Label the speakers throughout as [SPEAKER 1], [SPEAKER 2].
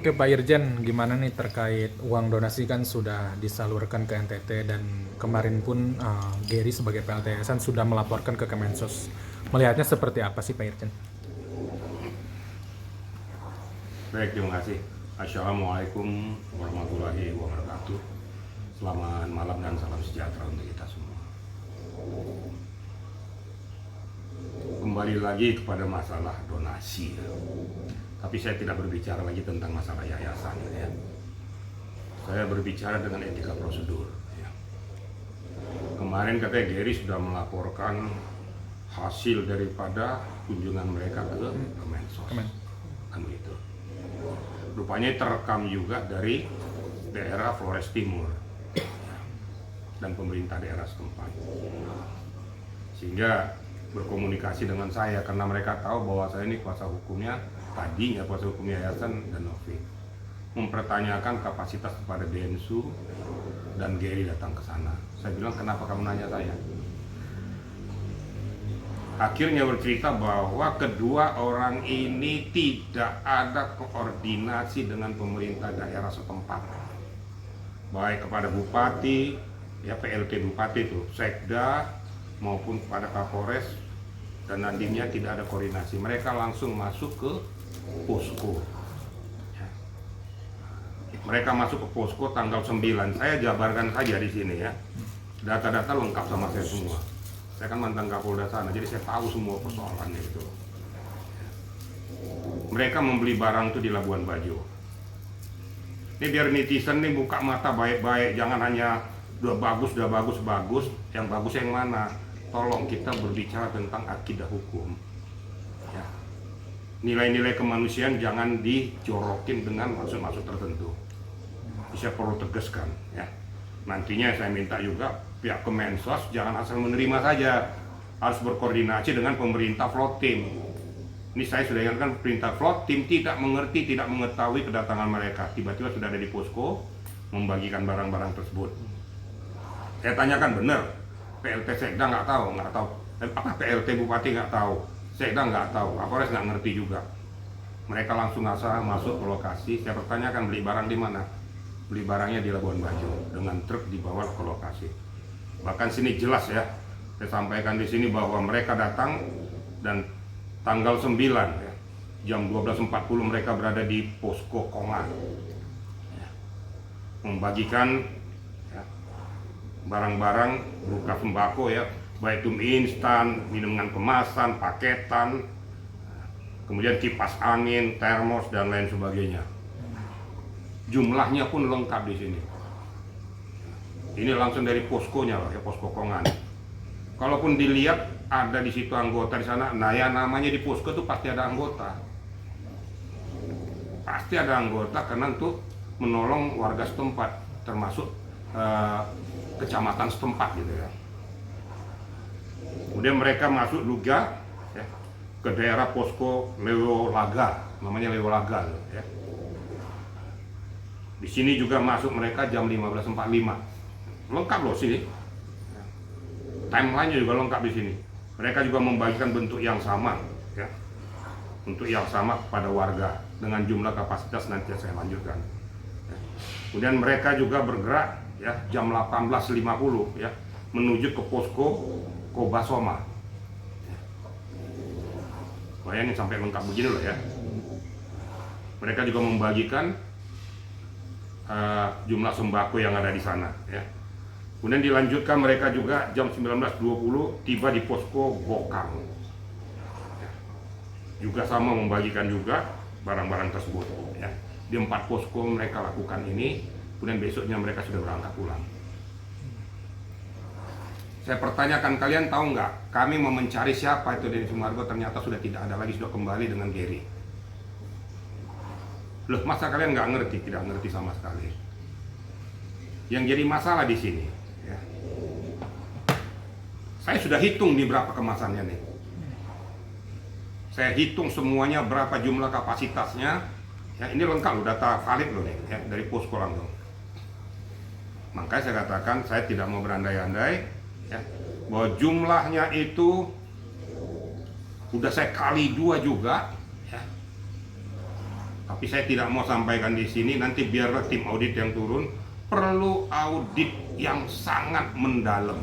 [SPEAKER 1] Oke Pak Irjen, gimana nih terkait uang donasi kan sudah disalurkan ke NTT dan kemarin pun Gary sebagai PLT Yayasan sudah melaporkan ke Kemensos. Melihatnya seperti apa sih Pak Irjen?
[SPEAKER 2] Baik, terima kasih. Assalamualaikum warahmatullahi wabarakatuh. Selamat malam dan salam sejahtera untuk kita semua. Kembali lagi kepada masalah donasi. Tapi saya tidak berbicara lagi tentang masalah yayasan. Ya. Saya berbicara dengan etika prosedur. Ya. Kemarin katanya Gary sudah melaporkan hasil daripada kunjungan mereka ke Kemensos. Kan begitu. Rupanya terekam juga dari daerah Flores Timur dan pemerintah daerah setempat, sehingga berkomunikasi dengan saya karena mereka tahu bahwa saya ini kuasa hukumnya, tadinya kuasa hukum yayasan dan Novi, mempertanyakan kapasitas kepada Densu dan Gary datang ke sana. Saya bilang, kenapa kamu nanya saya? Akhirnya bercerita bahwa kedua orang ini tidak ada koordinasi dengan pemerintah daerah setempat, baik kepada bupati, ya PLT bupati itu, sekda, maupun kepada Kapolres, dan nantinya tidak ada koordinasi. Mereka langsung masuk ke posko. Ya. Mereka masuk ke posko tanggal 9. Saya jabarkan saja di sini ya. Data-data lengkap sama saya semua. Saya kan mantan Kapolda sana, jadi saya tahu semua persoalannya itu. Mereka membeli barang itu di Labuan Bajo. Ini biar netizen nih buka mata baik-baik, jangan hanya udah bagus, yang bagus yang mana? Tolong kita berbicara tentang akidah hukum. Ya. Nilai-nilai kemanusiaan jangan dijorokin dengan maksud-maksud tertentu. Saya perlu tegaskan, ya. Nantinya saya minta juga pihak Kemensos jangan asal menerima saja, harus berkoordinasi dengan pemerintah float team. Ini saya sudah ingatkan, perintah float team tidak mengerti, tidak mengetahui kedatangan mereka. Tiba-tiba sudah ada di posko membagikan barang-barang tersebut. Saya tanyakan, benar PLT Sekda nggak tahu, apa PLT Bupati nggak tahu, Sekda nggak tahu, Kapolres nggak ngerti juga. Mereka langsung asal masuk ke lokasi. Saya pertanyakan, beli barang di mana? Beli barangnya di Labuan Bajo dengan truk dibawa ke lokasi. Bahkan sini jelas ya, saya sampaikan di sini bahwa mereka datang dan tanggal 9 ya, jam 12.40 mereka berada di posko Kongan ya, membagikan ya, barang-barang berupa sembako ya, baik itu mie instan, minuman kemasan, paketan, kemudian kipas angin, termos dan lain sebagainya. Jumlahnya pun lengkap di sini. Ini langsung dari poskonya loh, ya, posko Kongan. Kalaupun dilihat ada di situ anggota di sana, nah ya namanya di posko itu pasti ada anggota. Pasti ada anggota karena untuk menolong warga setempat, termasuk kecamatan setempat gitu ya. Kemudian mereka masuk juga ya, ke daerah posko Lewolaga, namanya Lewolaga ya. Di sini juga masuk mereka jam 15.45. Lengkap loh sini. Timeline-nya juga lengkap di sini. Mereka juga membagikan bentuk yang sama ya. Untuk yang sama kepada warga dengan jumlah kapasitas nanti saya lanjutkan. Ya. Kemudian mereka juga bergerak ya jam 18.50 ya menuju ke posko Kobasoma. Ya. Bayangin sampai lengkap begini loh ya. Mereka juga membagikan jumlah sembako yang ada di sana ya. Kemudian dilanjutkan mereka juga jam 19.20 tiba di posko Bokang ya. Juga sama membagikan juga barang-barang tersebut ya. Di 4 posko mereka lakukan ini, kemudian besoknya mereka sudah berangkat pulang. Saya pertanyakan, kalian tahu nggak, kami mau mencari siapa itu dari Sumargo, ternyata sudah tidak ada lagi, sudah kembali dengan Gary. Loh, masa kalian nggak ngerti? Tidak ngerti sama sekali. Yang jadi masalah di sini, ya, saya sudah hitung nih berapa kemasannya nih. Saya hitung semuanya berapa jumlah kapasitasnya. Ya, ini lengkap loh, data valid loh nih, ya, dari posko langsung. Makanya saya katakan saya tidak mau berandai-andai, ya, bahwa jumlahnya itu udah saya kali 2 juga. Tapi saya tidak mau sampaikan di sini, nanti biarlah tim audit yang turun. Perlu audit yang sangat mendalam.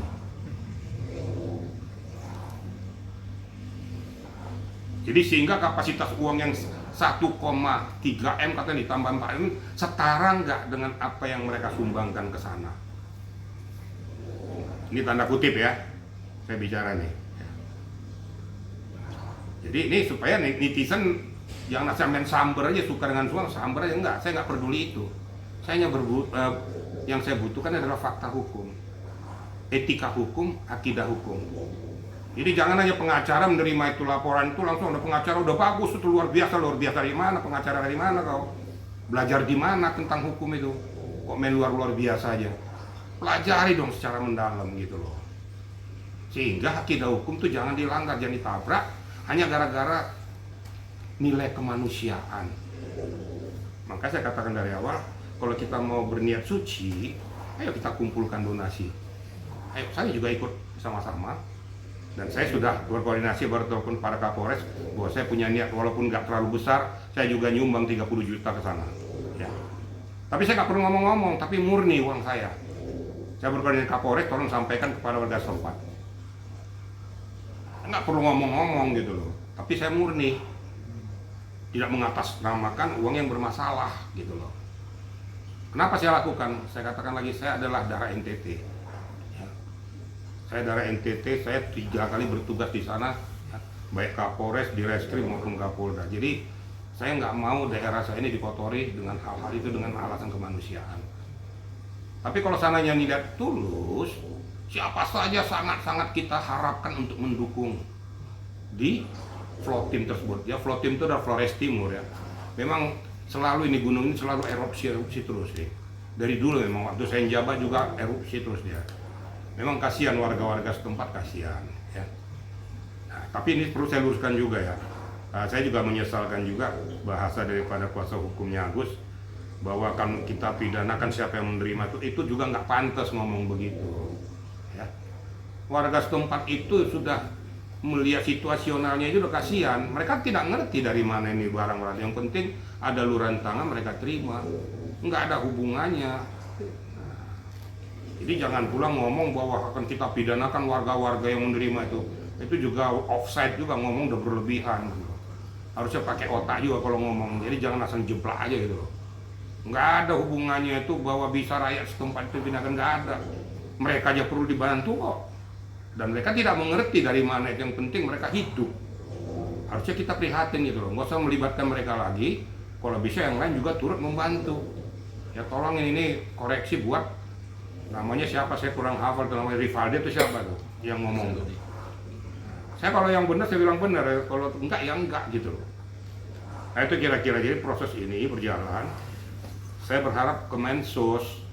[SPEAKER 2] Jadi sehingga kapasitas uang yang 1,3 M katanya ditambah 4 M setara nggak dengan apa yang mereka sumbangkan ke sana. Ini tanda kutip ya, saya bicara nih. Jadi ini supaya netizen jangan asal main samber aja, suka dengan uang samber aja, enggak. Saya nggak peduli itu. Saya hanya yang saya butuhkan adalah fakta hukum, etika hukum, akidah hukum. Jadi jangan hanya pengacara menerima itu laporan itu langsung ada pengacara udah bagus, itu luar biasa dari mana, pengacara dari mana kau? Belajar di mana tentang hukum itu? Kok main luar biasa aja? Pelajari dong secara mendalam gitu loh. Sehingga akidah hukum tuh jangan dilanggar, jangan ditabrak hanya gara-gara nilai kemanusiaan. Maka saya katakan dari awal, kalau kita mau berniat suci, ayo kita kumpulkan donasi. Ayo, saya juga ikut sama-sama. Dan saya sudah berkoordinasi baru telepon para Kapolres bahwa saya punya niat walaupun nggak terlalu besar, saya juga nyumbang 30 juta ke sana. Ya. Tapi saya nggak perlu ngomong-ngomong, tapi murni uang saya. Saya berkoordinasi Kapolres, tolong sampaikan kepada warga setempat. Nggak perlu ngomong-ngomong gitu loh. Tapi saya murni, tidak mengatasnamakan uang yang bermasalah gitu loh. Kenapa saya lakukan? Saya katakan lagi, saya adalah darah NTT. Saya darah NTT, saya 3 kali bertugas di sana, baik Kapolres, Direskrim maupun Kapolda. Jadi saya nggak mau daerah saya ini dikotori dengan hal-hal itu dengan alasan kemanusiaan. Tapi kalau sananya niat tulus, siapa saja sangat-sangat kita harapkan untuk mendukung di float team tersebut. Ya, float team itu adalah Flores Timur ya. Memang selalu ini gunung ini selalu erupsi terus nih. Dari dulu memang waktu saya jabat juga erupsi terus dia. Memang kasihan warga-warga setempat, kasihan ya. Nah, tapi ini perlu saya luruskan juga ya. Saya juga menyesalkan juga bahasa daripada kuasa hukumnya Agus bahwa kan kita pidanakan siapa yang menerima itu juga nggak pantas ngomong begitu ya. Warga setempat itu sudah melihat situasionalnya itu udah kasihan. Mereka tidak ngerti dari mana ini barang-barang. Yang penting ada luaran tangan mereka terima, nggak ada hubungannya. Jadi jangan pula ngomong bahwa akan kita pidanakan warga-warga yang menerima itu juga offside juga, ngomong udah berlebihan gitu. Harusnya pakai otak juga kalau ngomong, jadi jangan asal jeplak aja gitu loh. Nggak ada hubungannya itu bahwa bisa rakyat setempat itu pindahkan, nggak ada. Mereka aja perlu dibantu kok. Dan mereka tidak mengerti dari mana, yang penting mereka hidup. Harusnya kita prihatin gitu loh, nggak usah melibatkan mereka lagi. Kalau bisa yang lain juga turut membantu. Ya tolong ini koreksi buat namanya siapa, saya kurang hafal tuh, namanya Rivaldi itu siapa tuh yang ngomong tuh. Saya kalau yang benar saya bilang benar, kalau enggak ya enggak gitu loh. Nah itu kira-kira, jadi proses ini berjalan. Saya berharap Kemensos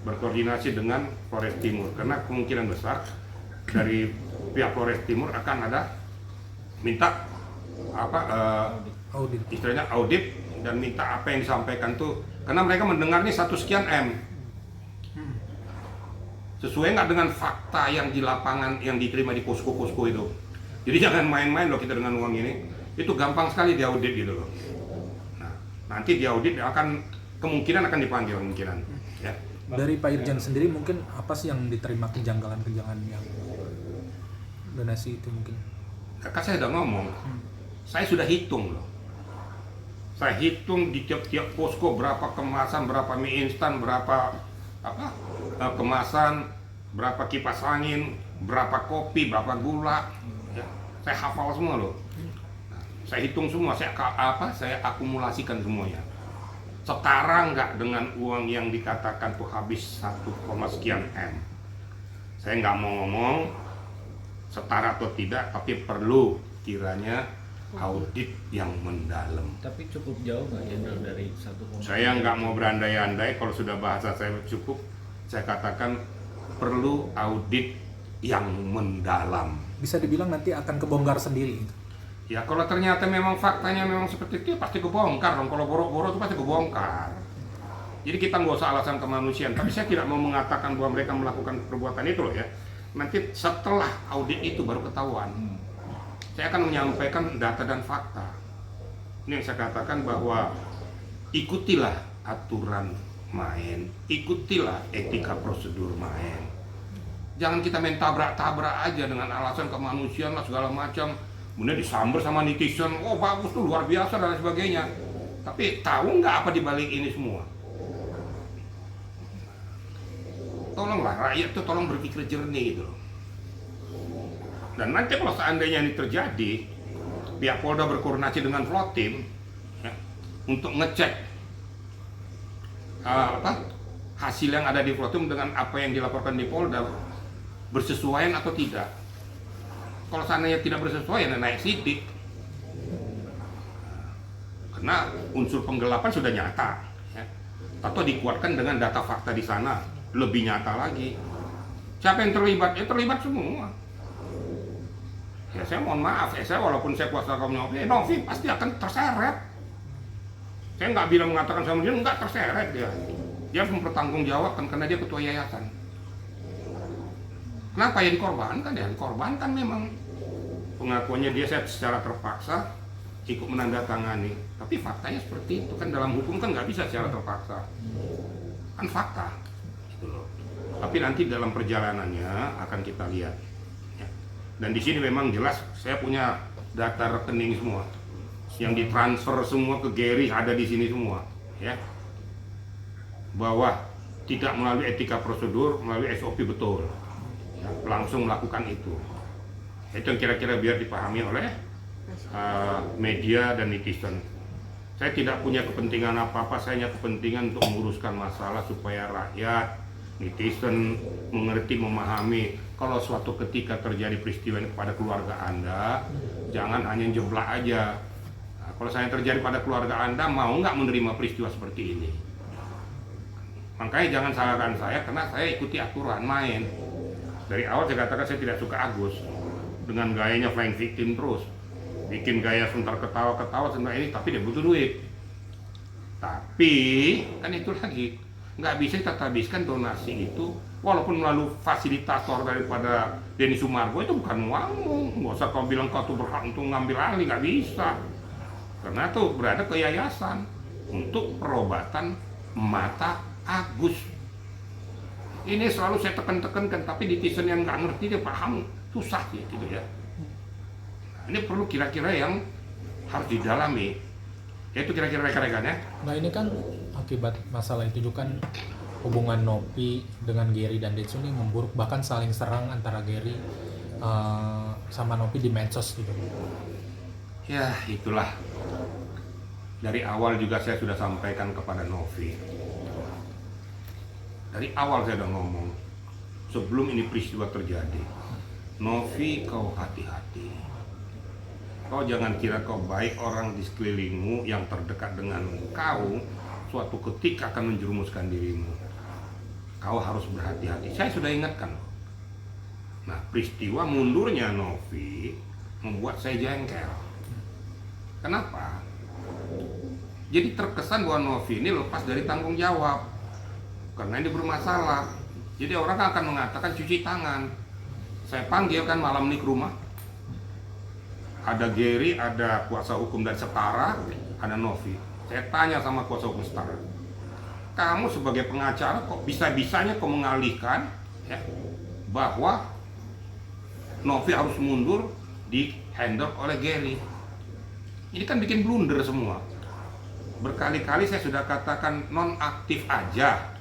[SPEAKER 2] berkoordinasi dengan Flores Timur karena kemungkinan besar dari pihak Flores Timur akan ada minta
[SPEAKER 1] Audit.
[SPEAKER 2] istilahnya audit dan minta apa yang disampaikan tuh, karena mereka mendengar nih 1 sekian M. Sesuai nggak dengan fakta yang di lapangan yang diterima di posko-posko itu. Jadi jangan main-main loh kita dengan uang ini. Itu gampang sekali diaudit gitu loh. Nah, nanti diaudit kemungkinan akan dipanggil kemungkinan. Ya.
[SPEAKER 1] Dari Pak Irjen sendiri mungkin apa sih yang diterima kejanggalan-kejanggalan yang donasi itu mungkin?
[SPEAKER 2] Kakak saya udah ngomong, saya sudah hitung loh. Saya hitung di tiap-tiap posko berapa kemasan, berapa mie instan, berapa kemasan, berapa kipas angin, berapa kopi, berapa gula, ya, saya hafal semua loh. Nah, saya hitung semua, saya akumulasikan semuanya. Setara nggak dengan uang yang dikatakan tuh habis 1, sekian M. Saya nggak mau ngomong setara atau tidak, tapi perlu kiranya audit yang mendalam.
[SPEAKER 3] Tapi cukup jauh nggak ya dari 1,3?
[SPEAKER 2] Saya nggak mau berandai-andai, kalau sudah bahasa saya cukup, saya katakan perlu audit yang mendalam.
[SPEAKER 1] Bisa dibilang nanti akan kebongkar sendiri.
[SPEAKER 2] Ya kalau ternyata memang faktanya memang seperti itu, ya pasti kebongkar dong. Kalau boro-boro itu pasti kebongkar. Jadi kita nggak usah alasan kemanusiaan. Tapi saya tidak mau mengatakan bahwa mereka melakukan perbuatan itu loh ya. Nanti setelah audit itu baru ketahuan. Saya akan menyampaikan data dan fakta. Ini yang saya katakan bahwa ikutilah aturan main, ikutilah etika prosedur main. Jangan kita main tabrak-tabrak aja dengan alasan kemanusiaan lah segala macam. Kemudian disamber sama netizen, oh bagus tuh luar biasa dan lain sebagainya. Tapi tahu nggak apa dibalik ini semua? Tolonglah rakyat tuh tolong berpikir jernih gitu loh. Dan nanti kalau seandainya ini terjadi, pihak Polda berkoordinasi dengan Flotim ya, untuk ngecek hasil yang ada di Flotim dengan apa yang dilaporkan di Polda bersesuaian atau tidak. Kalau seandainya tidak bersesuaian, naik sidik. Karena unsur penggelapan sudah nyata, ya. Atau dikuatkan dengan data fakta di sana lebih nyata lagi. Siapa yang terlibat? Ya terlibat semua. Ya saya mohon maaf, saya walaupun saya kuasa kaum Novi pasti akan terseret. Saya nggak bilang mengatakan sama dia nggak terseret dia. Dia harus mempertanggungjawabkan karena dia ketua yayasan. Kenapa ya dikorbankan? Ya dikorbankan memang. Pengakuannya dia saya secara terpaksa ikut menandatangani. Tapi faktanya seperti itu kan, dalam hukum kan nggak bisa secara terpaksa. Kan fakta. Gitu loh. Tapi nanti dalam perjalanannya akan kita lihat. Dan di sini memang jelas saya punya data rekening semua yang ditransfer semua ke Gary, ada di sini semua, ya. Bahwa tidak melalui etika prosedur, melalui SOP betul, ya, langsung melakukan itu. Itu yang kira-kira biar dipahami oleh media dan netizen. Saya tidak punya kepentingan apa-apa, saya hanya kepentingan untuk menguruskan masalah supaya rakyat, netizen mengerti, memahami. Kalau suatu ketika terjadi peristiwa ini kepada keluarga Anda, jangan hanya jeblak aja. Nah, kalau saya terjadi pada keluarga Anda, mau nggak menerima peristiwa seperti ini? Makanya jangan salahkan saya, karena saya ikuti aturan main. Dari awal saya katakan saya tidak suka Agus dengan gayanya flying victim terus, bikin gaya sebentar ketawa-ketawa sebentar ini, tapi dia butuh duit. Tapi kan itu lagi, nggak bisa kita habiskan donasi itu. Walaupun melalui fasilitator daripada Denny Sumargo, itu bukan uangmu. Nggak usah kau bilang kau tuh berhak untuk ngambil alih, nggak bisa. Karena itu berada ke yayasan untuk perobatan mata Agus. Ini selalu saya tekan-tekankan, tapi netizen yang nggak ngerti dia paham susah sih gitu ya. Nah, ini perlu kira-kira yang harus didalami. Ya itu kira-kira rekan-rekan ya.
[SPEAKER 1] Nah ini kan akibat masalah itu juga kan hubungan Novi dengan Gary dan Densu ini memburuk, bahkan saling serang antara Gary sama Novi di medsos gitu.
[SPEAKER 2] Ya itulah, dari awal juga saya sudah sampaikan kepada Novi. Dari awal saya sudah ngomong, sebelum ini peristiwa terjadi, Novi kau hati-hati. Kau jangan kira kau baik, orang di sekelilingmu yang terdekat dengan kau suatu ketika akan menjerumuskan dirimu. Kau harus berhati-hati. Saya sudah ingatkan. Nah, peristiwa mundurnya Novi membuat saya jengkel. Kenapa? Jadi terkesan bahwa Novi ini lepas dari tanggung jawab karena ini bermasalah. Jadi orang akan mengatakan cuci tangan. Saya panggilkan malam ini ke rumah. Ada Gary, ada kuasa hukum dan Setara, ada Novi. Saya tanya sama kuasa hukum Setara, kamu sebagai pengacara kok bisa-bisanya kau mengalihkan ya, bahwa Novi harus mundur di handle oleh Gary. Ini kan bikin blunder semua. Berkali-kali saya sudah katakan non-aktif aja,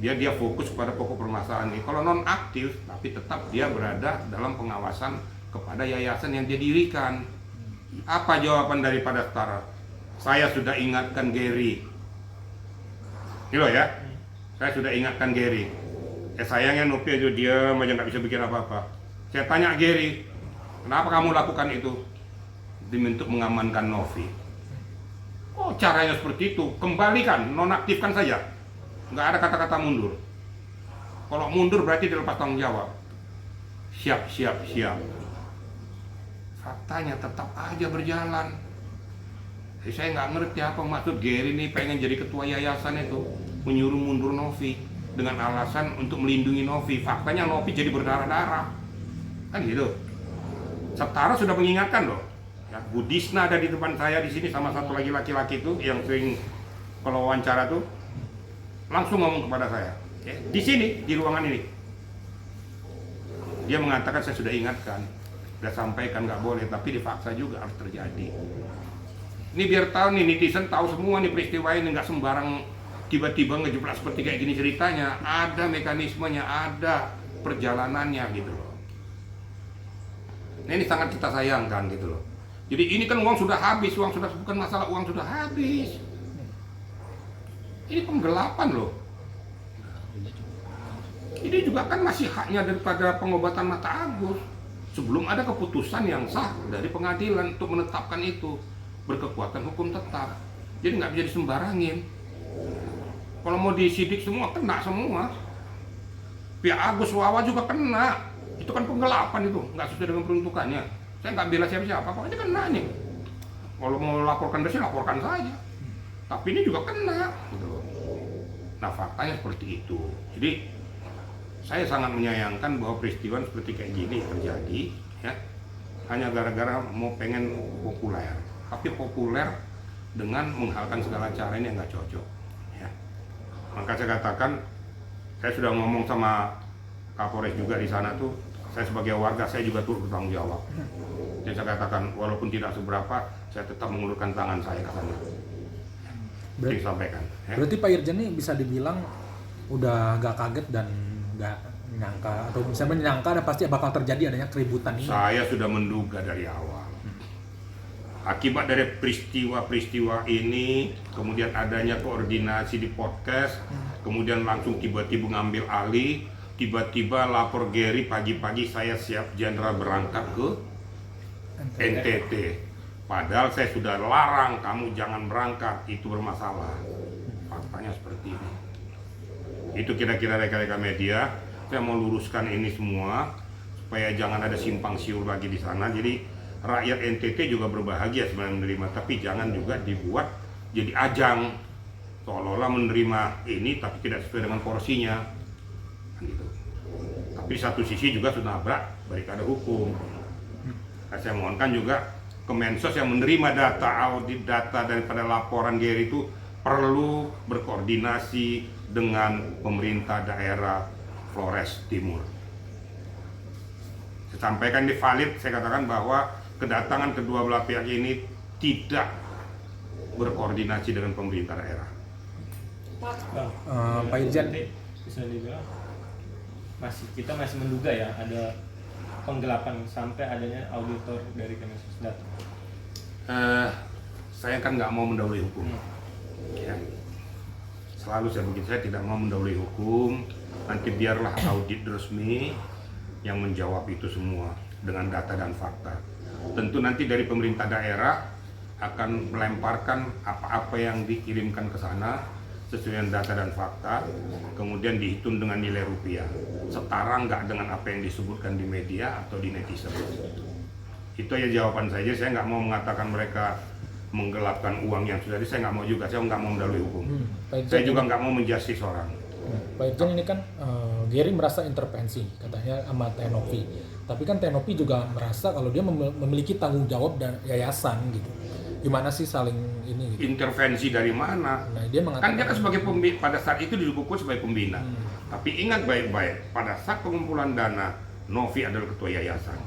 [SPEAKER 2] biar dia fokus pada pokok permasalahan ini. Kalau non-aktif tapi tetap dia berada dalam pengawasan kepada yayasan yang dia dirikan. Apa jawaban daripada Setara? Saya sudah ingatkan Gary. Ini loh ya, saya sudah ingatkan Gary. Sayangnya Novi aja diam aja, nggak bisa bikin apa-apa. Saya tanya Gary, kenapa kamu lakukan itu? Demi untuk mengamankan Novi. Oh caranya seperti itu, kembalikan, nonaktifkan saja. Nggak ada kata-kata mundur. Kalau mundur berarti dilepas tanggung jawab. Siap. Faktanya tetap aja berjalan. Jadi saya nggak ngerti apa maksud Gary ini pengen jadi ketua yayasan itu, menyuruh mundur Novi dengan alasan untuk melindungi Novi. Faktanya Novi jadi berdarah-darah, kan gitu. Setara sudah mengingatkan loh. Ya, Bu Disna ada di depan saya di sini sama satu lagi laki-laki itu yang sering kalau wawancara tuh langsung ngomong kepada saya, ya, di sini, di ruangan ini. Dia mengatakan saya sudah ingatkan, sudah sampaikan nggak boleh, tapi dipaksa juga harus terjadi. Ini biar tahu nih, netizen tahu semua nih peristiwa ini, nggak sembarang tiba-tiba ngejeplak seperti kayak gini ceritanya. Ada mekanismenya, ada perjalanannya gitu loh. Nah, ini sangat kita sayangkan gitu loh. Jadi ini kan uang sudah habis, bukan masalah uang sudah habis. Ini penggelapan loh. Ini juga kan masih haknya daripada pengobatan Mata Agus. Sebelum ada keputusan yang sah dari pengadilan untuk menetapkan itu berkekuatan hukum tetap. Jadi nggak bisa disembarangin. Kalau mau disidik semua, kena semua. Pihak Agus Wawa juga kena. Itu kan penggelapan itu, nggak sesuai dengan peruntukannya. Saya nggak bela siapa-siapa, pokoknya kena nih. Kalau mau laporkan dosi, laporkan saja. Tapi ini juga kena. Gitu. Nah, faktanya seperti itu. Jadi, saya sangat menyayangkan bahwa peristiwa seperti kayak gini terjadi, ya, hanya gara-gara mau pengen populer. Tapi populer dengan menghalalkan segala cara ini yang nggak cocok. Ya. Maka saya katakan, saya sudah ngomong sama Kapolres juga di sana tuh, saya sebagai warga saya juga turut bertanggung jawab. Jadi saya katakan walaupun tidak seberapa, saya tetap mengulurkan tangan saya ke sana. Berarti sampaikan. Ya.
[SPEAKER 1] Berarti Pak Irjen ini bisa dibilang udah gak kaget dan gak nyangka, atau misalnya menyangka ada pasti bakal terjadi adanya keributan ini.
[SPEAKER 2] Saya sudah menduga dari awal. Akibat dari peristiwa-peristiwa ini, kemudian adanya koordinasi di podcast, kemudian langsung tiba-tiba ngambil alih, tiba-tiba lapor Gary pagi-pagi saya siap jenderal berangkat ke NTT. Padahal saya sudah larang kamu jangan berangkat, itu bermasalah. Faktanya seperti ini. Itu kira-kira rekan-rekan media. Saya mau luruskan ini semua supaya jangan ada simpang siur lagi di sana. Jadi rakyat NTT juga berbahagia sebenarnya menerima, tapi jangan juga dibuat jadi ajang seolah-olah menerima ini tapi tidak sesuai dengan porsinya. Gitu. Tapi satu sisi juga sudah nabrak barikade hukum. Nah, saya mohonkan juga Kemensos yang menerima data audit data daripada laporan Gary itu perlu berkoordinasi dengan pemerintah daerah Flores Timur. Saya sampaikan di valid, saya katakan bahwa kedatangan kedua belah pihak ini tidak berkoordinasi dengan pemerintah daerah.
[SPEAKER 1] Pak Irjen,
[SPEAKER 3] bisa dibilang kita masih menduga ya ada penggelapan sampai adanya auditor dari Kemensos datang.
[SPEAKER 2] Saya kan nggak mau mendahului hukum. Ya. Selalu saya begitu, saya tidak mau mendahului hukum. Nanti biarlah audit resmi yang menjawab itu semua dengan data dan fakta. Tentu nanti dari pemerintah daerah akan melemparkan apa-apa yang dikirimkan ke sana sesuai dengan data dan fakta, kemudian dihitung dengan nilai rupiah, setara nggak dengan apa yang disebutkan di media atau di netizen. Itu aja jawaban saya nggak mau mengatakan mereka menggelapkan uang yang sudah saya nggak mau juga, saya nggak mau mendahului hukum. Saya juga nggak mau menjustis orang.
[SPEAKER 1] Pak Irjen ini kan Gary merasa intervensi katanya sama Tenopi, tapi kan Tenopi juga merasa kalau dia memiliki tanggung jawab dan yayasan gitu. Gimana sih saling ini? Gitu?
[SPEAKER 2] Intervensi dari mana?
[SPEAKER 1] Nah, dia mengatakan
[SPEAKER 2] kan dia kan sebagai pembina, pada saat itu didukung sebagai pembina. Tapi ingat baik-baik, pada saat pengumpulan dana, Novi adalah ketua yayasan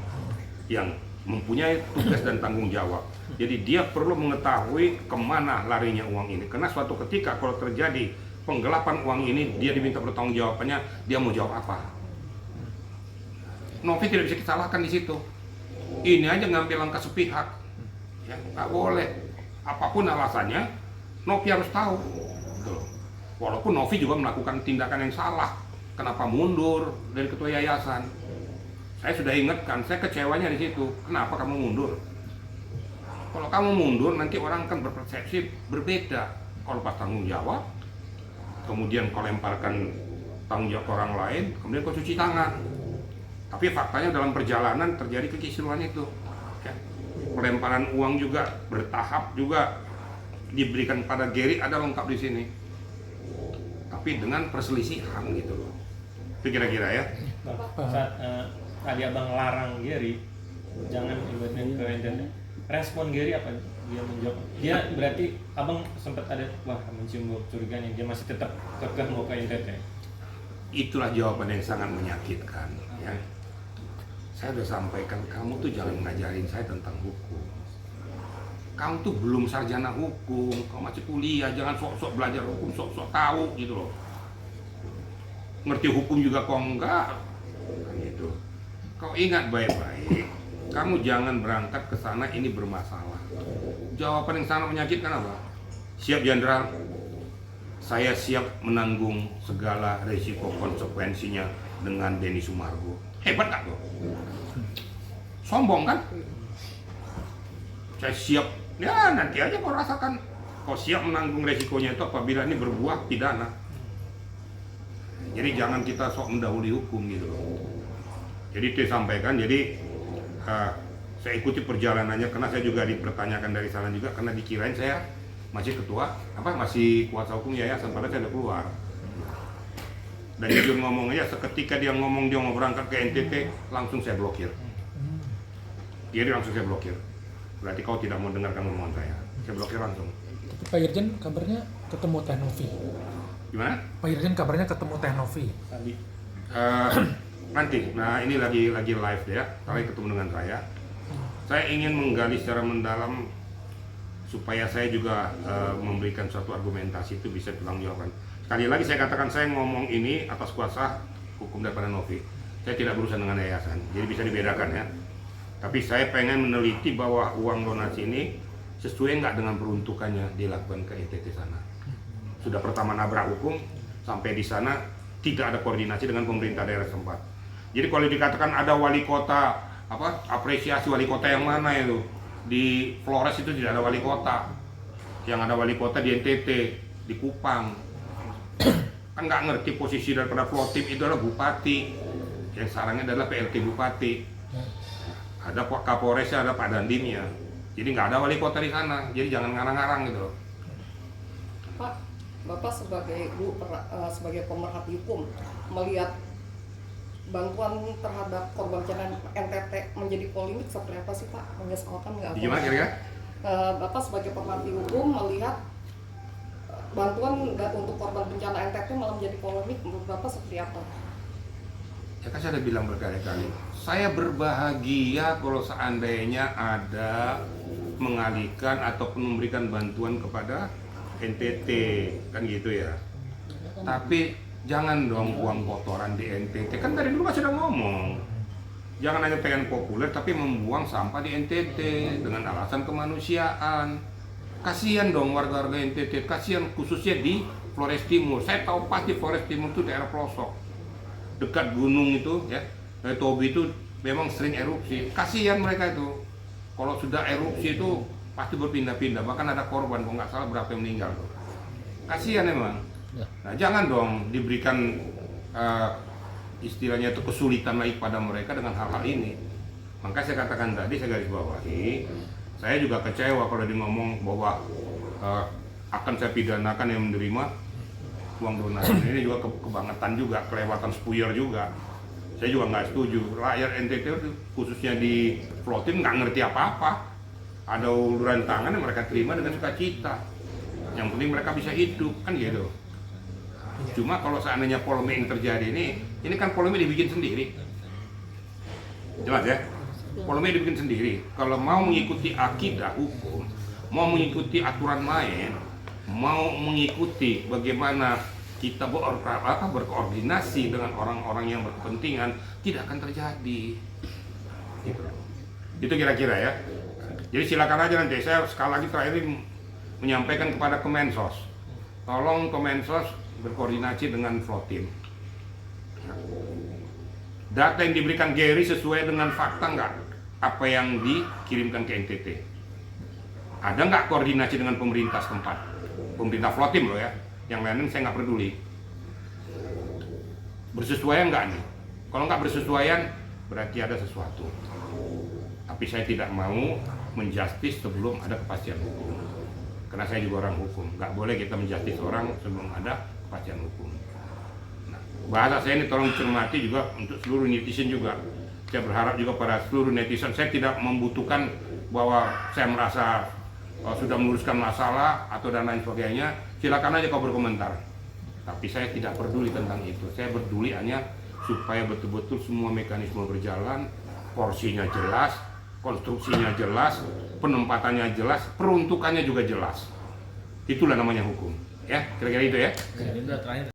[SPEAKER 2] yang mempunyai tugas dan tanggung jawab. Jadi dia perlu mengetahui kemana larinya uang ini. Karena suatu ketika kalau terjadi penggelapan uang ini, dia diminta bertanggung jawabannya, dia mau jawab apa? Novi tidak bisa disalahkan di situ. Ini aja ngambil langkah sepihak. Ya, nggak boleh. Apapun alasannya, Novi harus tahu. Gitu. Walaupun Novi juga melakukan tindakan yang salah. Kenapa mundur dari ketua yayasan? Saya sudah ingatkan, saya kecewanya di situ. Kenapa kamu mundur? Kalau kamu mundur, nanti orang akan berpersepsi berbeda. Kalau pas tanggung jawab, kemudian kau lemparkan tanggung jawab orang lain, kemudian kau cuci tangan. Tapi faktanya dalam perjalanan terjadi kekisruhan itu. Ya. Pelemparan uang juga bertahap juga diberikan pada Gary, ada lengkap di sini. Tapi dengan perselisihan gitu loh. Itu kira-kira ya.
[SPEAKER 3] Saat tadi abang larang Gary jangan ibaratnya ke NTT, respon Gary apa? dia menjawab, dia berarti abang sempat ada mencium bau curiga nih, dia masih tetap kekeh mau ke NTT.
[SPEAKER 2] Itulah jawaban yang sangat menyakitkan ya. Saya udah sampaikan, kamu tuh jangan ngajarin saya tentang hukum. Kamu tuh belum sarjana hukum, kamu masih kuliah, jangan sok-sok belajar hukum, sok-sok tahu gitu loh. Ngerti hukum juga kok enggak, kan gitu. Kau ingat baik-baik, kamu jangan berangkat ke sana ini bermasalah. Jawaban yang sangat menyakitkan apa? Siap jenderal, saya siap menanggung segala resiko konsekuensinya dengan Denny Sumargo. Hebat gak tuh? Sombong kan? Saya siap, ya nanti aja kau rasakan. Kau siap menanggung resikonya itu apabila ini berbuah pidana. Jadi jangan kita sok mendahului hukum gitu loh. Jadi itu sampaikan, jadi saya ikuti perjalanannya karena saya juga dipertanyakan dari sana juga karena dikirain saya masih ketua, masih kuasa hukum yayasan, padahal saya udah keluar. Dan jujur ngomong aja, seketika dia ngomong dia mau berangkat ke NTT, langsung saya blokir. Jadi langsung saya blokir. Berarti kau tidak mau dengarkan omongan saya blokir langsung.
[SPEAKER 1] Tapi Pak Irjen kabarnya ketemu Teh Novi.
[SPEAKER 2] Gimana?
[SPEAKER 1] Pak Irjen kabarnya ketemu Teh Novi.
[SPEAKER 3] Tadi
[SPEAKER 2] Nanti, nah ini lagi live ya, kalian ketemu dengan saya. Saya ingin menggali secara mendalam supaya saya juga memberikan suatu argumentasi itu bisa bertanggungjawabkan. Sekali lagi saya katakan, saya ngomong ini atas kuasa hukum daripada Novi. Saya tidak berurusan dengan yayasan, jadi bisa dibedakan ya. Tapi saya pengen meneliti bahwa uang donasi ini sesuai nggak dengan peruntukannya dilakukan ke NTT sana. Sudah pertama nabrak hukum, sampai di sana tidak ada koordinasi dengan pemerintah daerah setempat. Jadi kalau dikatakan ada wali kota, apresiasi wali kota yang mana itu? Di Flores itu tidak ada wali kota. Yang ada wali kota di NTT, di Kupang. Kan nggak ngerti posisi daripada Flotim itu adalah bupati. Yang sarangnya adalah PLT bupati. Ada Pak Kapolresnya, ada Pak Dandimnya. Jadi nggak ada wali kota di sana. Jadi jangan ngarang-ngarang gitu loh.
[SPEAKER 4] Pak, Bapak sebagai pemerhati hukum melihat bantuan terhadap korban bencana NTT menjadi polemik seperti apa sih Pak? Menyesalkan nggak?
[SPEAKER 2] Gimana kira-kira?
[SPEAKER 4] Bapak sebagai pemerhati hukum melihat bantuan untuk korban bencana NTT malah menjadi polemik, menurut Bapak seperti apa?
[SPEAKER 2] Ya kan saya udah bilang berkali-kali, saya berbahagia kalau seandainya ada mengalihkan ataupun memberikan bantuan kepada NTT, kan gitu ya. Tapi jangan dong buang kotoran di NTT, kan dari dulu kan sudah ngomong. Jangan hanya pengen populer tapi membuang sampah di NTT dengan alasan kemanusiaan. Kasihan dong warga-warga NTT, kasihan khususnya di Flores Timur. Saya tahu pasti Flores Timur itu daerah pelosok, dekat gunung itu ya. Tobi itu memang sering erupsi. Kasihan mereka itu. Kalau sudah erupsi itu pasti berpindah-pindah. Bahkan ada korban, kalau nggak salah berapa yang meninggal tuh. Kasihan emang. Nah jangan dong diberikan istilahnya itu kesulitan lagi pada mereka dengan hal-hal ini. Maka saya katakan tadi, saya garis bawahi, saya juga kecewa kalau dia ngomong bahwa akan saya pidanakan yang menerima uang donasi. Ini juga kebangetan juga, kelewatan sepuyer juga. Saya juga nggak setuju. Rakyat NTT khususnya di Flotim nggak ngerti apa-apa. Ada uluran tangan yang mereka terima dengan sukacita. Yang penting mereka bisa hidup, kan gitu. Cuma kalau seandainya polemik yang terjadi ini kan polemik dibikin sendiri. Jelas ya? Polemik dibikin sendiri. Kalau mau mengikuti akidah hukum, mau mengikuti aturan main, mau mengikuti bagaimana kita berkoordinasi dengan orang-orang yang berkepentingan, tidak akan terjadi. Gitu. Itu kira-kira ya. Jadi silakan aja nanti, saya sekali lagi terakhir menyampaikan kepada Kemensos, tolong Kemensos berkoordinasi dengan Flotim. Data yang diberikan Gary sesuai dengan fakta nggak? Apa yang dikirimkan ke NTT? Ada nggak koordinasi dengan pemerintah setempat? Pemerintah Flotim loh ya, yang lain saya nggak peduli. Bersesuaian nggak nih? Kalau nggak bersesuaian, berarti ada sesuatu. Tapi saya tidak mau menjustis sebelum ada kepastian hukum. Karena saya juga orang hukum, nggak boleh kita menjustis orang sebelum ada kepastian hukum. Nah, bahasa saya ini tolong cermati juga untuk seluruh netizen juga. Saya berharap juga pada seluruh netizen, saya tidak membutuhkan bahwa saya merasa sudah meluruskan masalah atau dan lain sebagainya, silakan aja kau berkomentar. Tapi saya tidak peduli tentang itu. Saya peduli hanya supaya betul-betul semua mekanisme berjalan, porsinya jelas, konstruksinya jelas, penempatannya jelas, peruntukannya juga jelas. Itulah namanya hukum. Ya, kira-kira itu ya.
[SPEAKER 3] Ini udah terakhir.